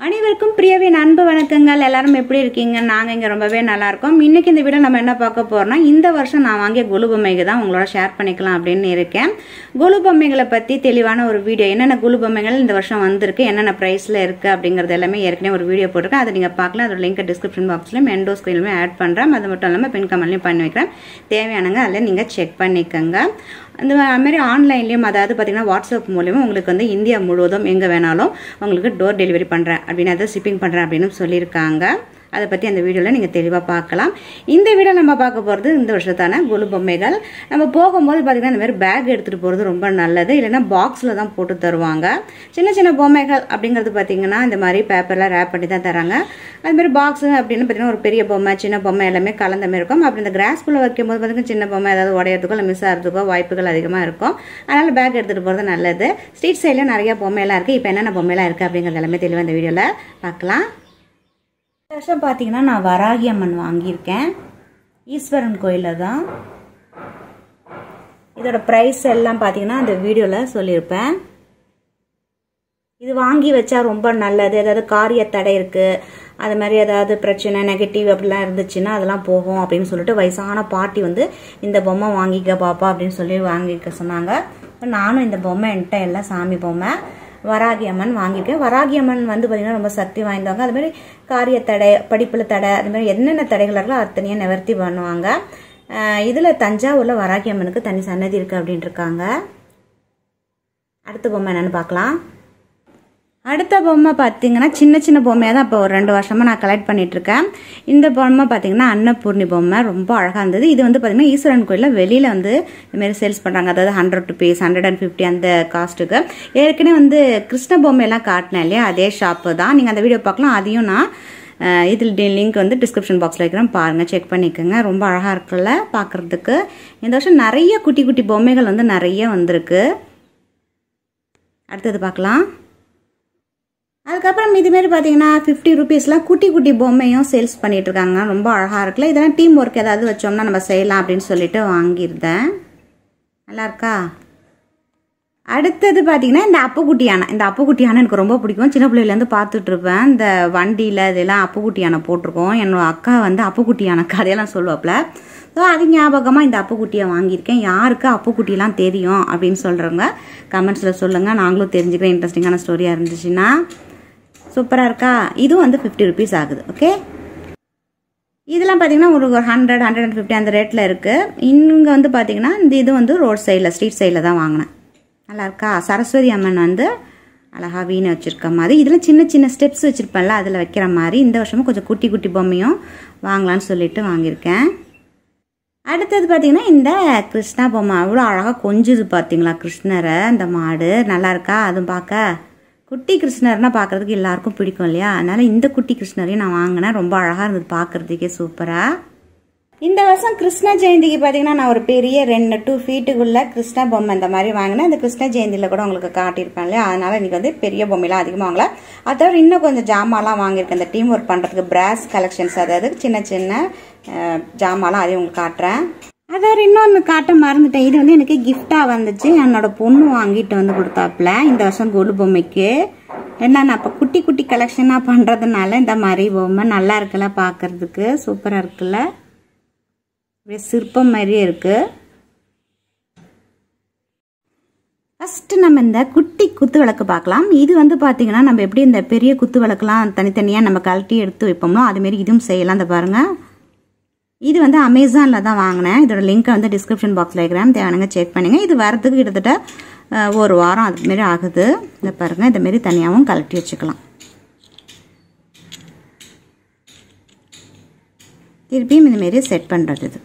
அனைவருக்கும் பிரியவின் அன்பு வணக்கங்கள். எல்லாரும் எப்படி இருக்கீங்க? நாங்க இங்க ரொம்பவே நல்லா இருக்கோம். இன்னைக்கு இந்த வீடியோ நம்ம என்ன பார்க்க போறோம்னா, இந்த வருஷம் நான் வாங்கிய கொலு பொம்மைகள் தான் உங்களோட ஷேர் பண்ணிக்கலாம் அப்படின்னு இருக்கேன். கொலு பொம்மைகளை பத்தி தெளிவான ஒரு வீடியோ, என்னென்ன கொலு பொம்மைகள் இந்த வருஷம் வந்திருக்கு, என்னென்ன பிரைஸ்ல இருக்கு அப்படிங்கறது எல்லாமே ஏற்கனவே ஒரு வீடியோ போட்டிருக்கேன். அதை நீங்க பார்க்கலாம். அதோட லிங்க் டிஸ்கிரிப்ஷன் பாக்ஸ்லயும் எண்டோ ஸ்கிரீன்லயும் ஆட் பண்றேன். அது மட்டும் இல்லாம பின் கமெண்ட்லயும் பண்ணி வைக்கிறேன். தேவையானங்க அதில் நீங்க செக் பண்ணிக்கோங்க. அந்த மாதிரி ஆன்லைன்லேயும், அதாவது பார்த்தீங்கன்னா வாட்ஸ்அப் மூலியமா உங்களுக்கு வந்து இந்தியா முழுவதும் எங்கே வேணாலும் உங்களுக்கு டோர் டெலிவரி பண்ணுறேன் அப்படின்னு, அதை ஷிப்பிங் பண்ணுறேன் அப்படின்னு சொல்லியிருக்காங்க. அதை பற்றி அந்த வீடியோவில் நீங்கள் தெளிவாக பார்க்கலாம். இந்த வீடியோ நம்ம பார்க்க போகிறது இந்த வருஷத்தான கொலு பொம்மைகள். நம்ம போகும்போது பார்த்தீங்கன்னா இந்த மாதிரி பேக் எடுத்துகிட்டு போகிறது ரொம்ப நல்லது. இல்லைன்னா பாக்ஸில் தான் போட்டு தருவாங்க. சின்ன சின்ன பொம்மைகள் அப்படிங்கிறது பார்த்தீங்கன்னா இந்த மாதிரி பேப்பரில் ரேப் பண்ணி தான் தராங்க. அதுமாதிரி பாக்ஸு அப்படின்னு பார்த்தீங்கன்னா ஒரு பெரிய பொம்மை சின்ன பொம்மை எல்லாமே கலந்த மாதிரி இருக்கும். அப்படி இந்த கிராஸ்குள்ளே வைக்கும்போது பார்த்தீங்கன்னா சின்ன பொம்மை ஏதாவது உடையறதுக்கோ இல்லை மிஸ் ஆகிறதுக்கோ வாய்ப்புகள் அதிகமாக இருக்கும். அதனால் பேக் எடுத்துகிட்டு போகிறது நல்லது. ஸ்ட்ரீட் சைடில் நிறைய பொம்மையெல்லாம் இருக்குது. இப்போ என்னென்ன பொம்மையெல்லாம் இருக்குது அப்படிங்கிறது எல்லாமே தெளிவாக இந்த வீடியோவில் பார்க்கலாம். இந்த வருஷம் பார்த்தீங்கன்னா நான் வராகி அம்மன் வாங்கியிருக்கேன். ஈஸ்வரன் கோயிலில் தான். இதோட ப்ரைஸ் எல்லாம் பார்த்தீங்கன்னா அந்த வீடியோவில் சொல்லியிருப்பேன். இது வாங்கி வச்சா ரொம்ப நல்லது. ஏதாவது காரிய தடை இருக்குது, அது மாதிரி ஏதாவது பிரச்சனை நெகட்டிவ் அப்படிலாம் இருந்துச்சுன்னா அதெல்லாம் போகும் அப்படின்னு சொல்லிட்டு வயசான பாட்டி வந்து இந்த பொம்மை வாங்கிக்க பாப்பா அப்படின்னு சொல்லி வாங்கிக்க சொன்னாங்க. நானும் இந்த பொம்மை என்கிட்ட எல்லாம் சாமி பொம்மை வராகி அம்மன் வாங்கியிருக்கேன். வராகி அம்மன் வந்து பார்த்தீங்கன்னா ரொம்ப சக்தி வாய்ந்தவங்க. அது மாதிரி காரிய தடை, படிப்பில் தடை, அது மாதிரி என்னென்ன தடைகள் இருக்கோ அத்தனையும் நிவர்த்தி பண்ணுவாங்க. இதில் தஞ்சாவூரில் வராகி அம்மனுக்கு தனி சன்னதி இருக்குது அப்படின்ட்டு இருக்காங்க. அடுத்த பொம்மை என்னன்னு பார்க்கலாம். அடுத்த பொம்மை பார்த்தீங்கன்னா சின்ன சின்ன பொம்மையாக தான் இப்போ ஒரு 2 வருஷமாக நான் கலெக்ட் பண்ணிட்டு இருக்கேன். இந்த பொம்மை பார்த்தீங்கன்னா அன்னபூர்ணி பொம்மை ரொம்ப அழகாக இருந்தது. இது வந்து பார்த்தீங்கன்னா ஈஸ்வரன் கோயிலில் வெளியில் வந்து இதுமாரி சேல்ஸ் பண்ணுறாங்க. அதாவது 100 rupees 150 அந்த காஸ்ட்டுக்கு. ஏற்கனவே வந்து கிருஷ்ண பொம்மையெல்லாம் காட்டினேன் இல்லையா, அதே ஷாப்பு தான். நீங்கள் அந்த வீடியோ பார்க்கலாம். அதையும் நான் இதில் லிங்க் வந்து டிஸ்கிரிப்ஷன் பாக்ஸில் வைக்கிறேன், பாருங்கள், செக் பண்ணிக்கோங்க. ரொம்ப அழகாக இருக்குல்ல பார்க்குறதுக்கு. இந்த வருஷம் நிறைய குட்டி குட்டி பொம்மைகள் வந்து நிறைய வந்திருக்கு. அடுத்தது பார்க்கலாம். அதுக்கப்புறம் இதுமாரி பார்த்தீங்கன்னா 50 rupeesலாம் குட்டி குட்டி பொம்மையும் சேல்ஸ் பண்ணிட்டு இருக்காங்க. ரொம்ப அழகாக இருக்குல்ல. இதெல்லாம் டீம் ஒர்க் ஏதாவது வச்சோம்னா நம்ம செய்யலாம் அப்படின்னு சொல்லிட்டு வாங்கியிருந்தேன். நல்லா இருக்கா? அடுத்தது பார்த்தீங்கன்னா இந்த அப்புக்குட்டி யானை. இந்த அப்புக்குட்டி யானை எனக்கு ரொம்ப பிடிக்கும். சின்ன பிள்ளையிலேருந்து பார்த்துட்டு இருப்பேன். இந்த வண்டியில் இதெல்லாம் அப்புக்குட்டி யானை போட்டிருக்கோம். என்னோட அக்கா வந்து அப்புக்குட்டி யானை கதையெல்லாம் சொல்லுவாப்புல. ஸோ அது ஞாபகமாக இந்த அப்புக்குட்டியை வாங்கியிருக்கேன். யாருக்கு அப்புக்குட்டிலாம் தெரியும் அப்படின்னு சொல்கிறவங்க கமெண்ட்ஸில் சொல்லுங்கள். நாங்களும் தெரிஞ்சுக்கிறேன். இன்ட்ரெஸ்டிங்கான ஸ்டோரியாக இருந்துச்சுன்னா. சூப்பராக இருக்கா? இதுவும் வந்து 50 rupees ஆகுது. ஓகே, இதெல்லாம் பார்த்தீங்கன்னா ஒரு 100 150 அந்த ரேட்டில் இருக்குது. இங்கே வந்து பார்த்தீங்கன்னா இந்த இது வந்து ரோட் சைடில் ஸ்ட்ரீட் சைடில் தான் வாங்கினேன். நல்லா இருக்கா? சரஸ்வதி அம்மன் வந்து அழகாக வீணை வச்சுருக்க மாதிரி. இதில் சின்ன சின்ன ஸ்டெப்ஸ் வச்சுருப்பேன்ல, அதில் வைக்கிற மாதிரி. இந்த வருஷமும் கொஞ்சம் குட்டி குட்டி பொம்மையும் வாங்கலான்னு சொல்லிட்டு வாங்கியிருக்கேன். அடுத்தது பார்த்தீங்கன்னா இந்த கிருஷ்ணா பொம்மை அவ்வளோ அழகாக கொஞ்சுது பார்த்தீங்களா கிருஷ்ணரை. இந்த மாடு நல்லா இருக்கா? அதுவும் பார்க்க குட்டி கிருஷ்ணர்னா பார்க்குறதுக்கு எல்லாருக்கும் பிடிக்கும் இல்லையா, அதனால் இந்த குட்டி கிருஷ்ணரையும் நான் வாங்கினேன். ரொம்ப அழகாக இருந்தது பார்க்குறதுக்கே, சூப்பராக. இந்த வருஷம் கிருஷ்ண ஜெயந்திக்கு பார்த்தீங்கன்னா நான் ஒரு பெரிய 2 feet கிருஷ்ண பொம்மை இந்த மாதிரி வாங்கினேன். இந்த கிருஷ்ண ஜெயந்தியில் கூட உங்களுக்கு காட்டியிருப்பேன் இல்லையா, அதனால் இன்றைக்கி வந்து பெரிய பொம்மைலாம் அதிகமாக வாங்கல. அதை தவிர இன்னும் கொஞ்சம் ஜாமான்லாம் வாங்கியிருக்கேன். இந்த டீம் ஒர்க் பண்ணுறதுக்கு பிராஸ் கலெக்ஷன்ஸ், அதாவது சின்ன சின்ன ஜாமான்லாம் அதையும் உங்களுக்கு காட்டுறேன். அதாவது இன்னொன்று காட்ட மறந்துட்டேன். இது வந்து எனக்கு கிஃப்டாக வந்துச்சு. என்னோட பொண்ணு வாங்கிட்டு வந்து கொடுத்தாப்புல இந்த வருஷம் கொலு பொம்மைக்கு. என்னன்னா அப்போ குட்டி குட்டி கலெக்ஷனாக பண்ணுறதுனால இந்த மாதிரி பொம்மை நல்லா இருக்குல்ல பார்க்கறதுக்கு, சூப்பராக இருக்குல்ல, அப்படியே சிற்பம் மாதிரியே இருக்கு. ஃபஸ்ட்டு நம்ம இந்த குட்டி குத்து விளக்கு பார்க்கலாம். இது வந்து பார்த்தீங்கன்னா நம்ம எப்படி இந்த பெரிய குத்து விளக்குலாம் தனித்தனியாக நம்ம கழட்டி எடுத்து வைப்போமோ அதுமாரி இதுவும் செய்யலாம். இந்த பாருங்கள், இது வந்து அமேசானில் தான் வாங்கினேன். இதோட லிங்க்கை வந்து டிஸ்கிரிப்ஷன் பாக்ஸில் வைக்கிறேன், தேவையானங்க செக் பண்ணுங்க. இது வரதுக்கு கிட்டத்தட்ட 1 வாரம் அதுமாரி ஆகுது. இதை பாருங்கள், இதுமாரி தனியாகவும் கழட்டி வச்சுக்கலாம். திருப்பியும் இதுமாரி செட் பண்ணுறது. இது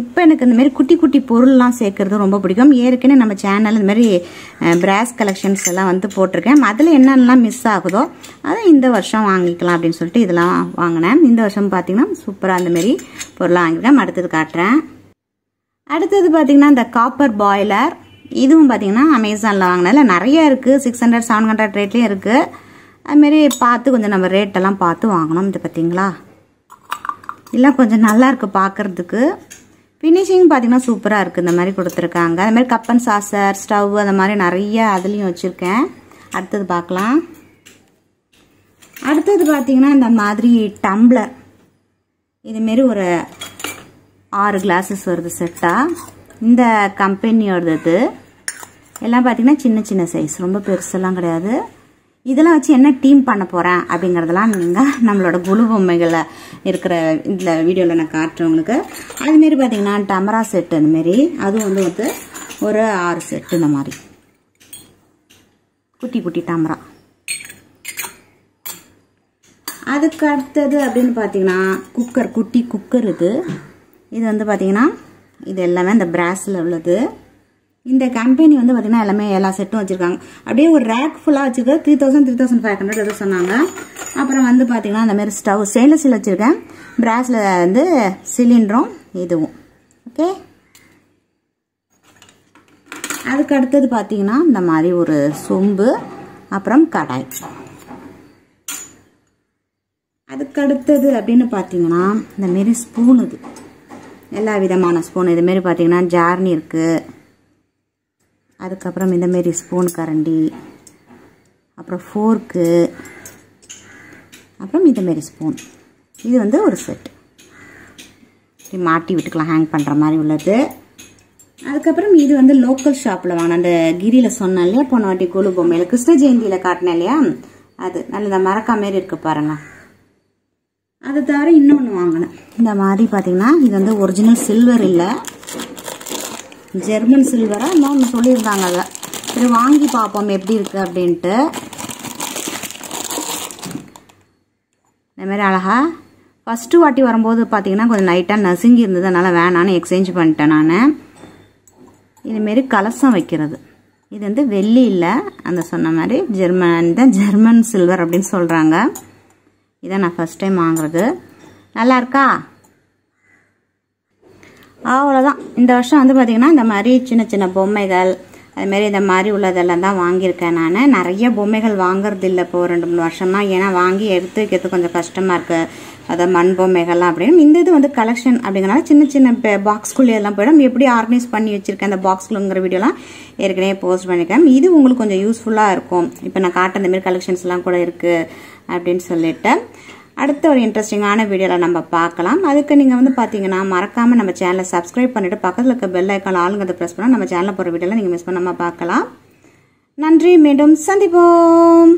இப்போ எனக்கு இந்தமாரி குட்டி குட்டி பொருள்லாம் சேர்க்குறது ரொம்ப பிடிக்கும். ஏற்கனவே நம்ம சேனல் இந்தமாரி பிராஸ் கலெக்ஷன்ஸ் எல்லாம் வந்து போட்டிருக்கேன். அதில் என்னென்னலாம் மிஸ் ஆகுதோ அதை இந்த வருஷம் வாங்கிக்கலாம் அப்படின்னு சொல்லிட்டு இதெல்லாம் வாங்கினேன். இந்த வருஷம் பார்த்தீங்கன்னா சூப்பராக அந்தமாரி பொருளாக வாங்கிக்கிறேன். அடுத்தது காட்டுறேன். அடுத்தது பார்த்தீங்கன்னா இந்த காப்பர் பாய்லர். இதுவும் பார்த்தீங்கன்னா அமேசானில் வாங்கினதில் நிறைய இருக்குது. 600 700 ரேட்லேயும் இருக்குது. அதுமாரி பார்த்து கொஞ்சம் நம்ம ரேட்டெல்லாம் பார்த்து வாங்கணும். இது பார்த்தீங்களா, இதெல்லாம் கொஞ்சம் நல்லா இருக்குது பார்க்குறதுக்கு. ஃபினிஷிங் பார்த்தீங்கன்னா சூப்பராக இருக்குது. இந்த மாதிரி கொடுத்துருக்காங்க. அது மாதிரி கப் அண்ட் சாசர், ஸ்டவ் அந்த மாதிரி நிறைய அதுலேயும் வச்சுருக்கேன். அடுத்தது பார்க்கலாம். அடுத்தது பார்த்தீங்கன்னா இந்த மாதிரி டம்ளர், இதுமாரி ஒரு 6 கிளாஸஸ் வருது செட்டாக. இந்த கம்பெனியோடது எல்லாம் பார்த்தீங்கன்னா சின்ன சின்ன சைஸ், ரொம்ப பெருசெல்லாம் கிடையாது. இதெல்லாம் வச்சு என்ன டீம் பண்ண போகிறேன் அப்படிங்கிறதெல்லாம் நீங்கள் நம்மளோட குழு பொம்மைகளை இருக்கிற இதில் வீடியோவில் நான் காட்டுறேன் உங்களுக்கு. அதுமாரி பார்த்தீங்கன்னா டமரா செட்டு, அந்தமாரி அதுவும் வந்து ஒரு 6 செட்டு இந்த மாதிரி குட்டி குட்டி டமரா. அதுக்கு அடுத்தது அப்படின்னு பார்த்தீங்கன்னா குக்கர், குட்டி குக்கர். இது வந்து பார்த்தீங்கன்னா இது எல்லாமே இந்த பிராஸில் உள்ளது. இந்த கம்பெனி வந்து பார்த்தீங்கன்னா எல்லாமே எல்லா செட்டும் வச்சுருக்காங்க. அப்படியே ஒரு ரேக் ஃபுல்லாக வச்சுருக்கேன். 3000 3500 எதுவும் சொன்னாங்க. அப்புறம் வந்து பார்த்தீங்கன்னா அந்த மாதிரி ஸ்டவ் ஸ்டெயின்லெஸ் ஸ்டீல் வச்சுருக்கேன். பிராஸில் வந்து சிலிண்டரும் இதுவும். ஓகே, அதுக்கு அடுத்தது பார்த்தீங்கன்னா இந்த மாதிரி ஒரு சொம்பு, அப்புறம் கடாய். அதுக்கு அடுத்தது அப்படின்னு பார்த்தீங்கன்னா இந்த மாரி ஸ்பூன், இது எல்லா விதமான ஸ்பூன். இதுமாரி பார்த்தீங்கன்னா ஜார்னி இருக்குது. அதுக்கப்புறம் இந்தமாரி ஸ்பூன் கரண்டி, அப்புறம் ஃபோர்க்கு, அப்புறம் இந்தமாரி ஸ்பூன். இது வந்து ஒரு செட் இப்படி மாட்டி விட்டுக்கலாம், ஹேங் பண்ணுற மாதிரி உள்ளது. அதுக்கப்புறம் இது வந்து லோக்கல் ஷாப்பில் வாங்கின அந்த கிரியில் சொன்னேன் இல்லையா, போன வாட்டி கொலு பொம்மையில் கிருஷ்ண ஜெயந்தியில் காட்டினேன் இல்லையா, அது நல்ல மரக்கா மாரி இருக்குது பாருங்கள். அதை தவிர இன்னொன்று வாங்கினேன். இந்த மாதிரி பார்த்தீங்கன்னா இது வந்து ஒரிஜினல் சில்வர் இல்லை, ஜெர்மன் சில்வரா இன்னொன்று சொல்லியிருந்தாங்க. அதை சரி வாங்கி பார்ப்போம் எப்படி இருக்குது அப்படின்ட்டு. இந்தமாரி அழகா ஃபஸ்ட்டு வாட்டி வரும்போது பார்த்தீங்கன்னா கொஞ்சம் நைட்டாக நசுங்கி இருந்தது, அதனால் வேணான்னு எக்ஸ்சேஞ்ச் பண்ணிட்டேன் நான். இதுமாரி கலசம் வைக்கிறது, இது வந்து வெள்ளி இல்லை, அந்த சொன்ன மாதிரி ஜெர்மன் சில்வர் அப்படின்னு சொல்கிறாங்க. இதை நான் ஃபஸ்ட் டைம் வாங்குறது. நல்லா இருக்கா? அவ்வளோதான். இந்த வருஷம் வந்து பார்த்திங்கன்னா இந்த மாதிரி சின்ன சின்ன பொம்மைகள் அதுமாரி இந்த மாதிரி உள்ளதெல்லாம் தான் வாங்கியிருக்கேன் நான். நிறைய பொம்மைகள் வாங்குறது இல்லை இப்போ 2-3 வருஷமாக. ஏன்னா வாங்கி எடுத்து வைக்கிறது கொஞ்சம் கஷ்டமாக இருக்குது, அதாவது மண் பொம்மைகள்லாம் அப்படின்னு. இந்த இது வந்து கலெக்ஷன் அப்படிங்கிறனால சின்ன சின்ன பாக்ஸ்குள்ளே எல்லாம் போய்டும். எப்படி ஆர்கனைஸ் பண்ணி வச்சுருக்கேன் அந்த பாக்ஸ்குள்ளங்கிற வீடியோலாம் ஏற்கனவே போஸ்ட் பண்ணியிருக்கேன். இது உங்களுக்கு கொஞ்சம் யூஸ்ஃபுல்லாக இருக்கும். இப்போ நான் காட்டுற இந்த மாதிரி கலெக்ஷன்ஸ்லாம் கூட இருக்குது அப்படின்னு சொல்லிட்டு அடுத்த ஒரு இன்ட்ரெஸ்டிங்கான வீடியோவில் நம்ம பார்க்கலாம். அதுக்கு நீங்கள் வந்து பார்த்தீங்கன்னா மறக்காமல் நம்ம சேனலை சப்ஸ்கிரைப் பண்ணிவிட்டு பக்கத்தில் இருக்க பெல் ஐக்கான் ஆளுங்கிறத ப்ரெஸ் பண்ணால் நம்ம சேனலில் போகிற வீடியோவில் நீங்கள் மிஸ் பண்ணாமல் பார்க்கலாம். நன்றி, மீண்டும் சந்திப்போம்.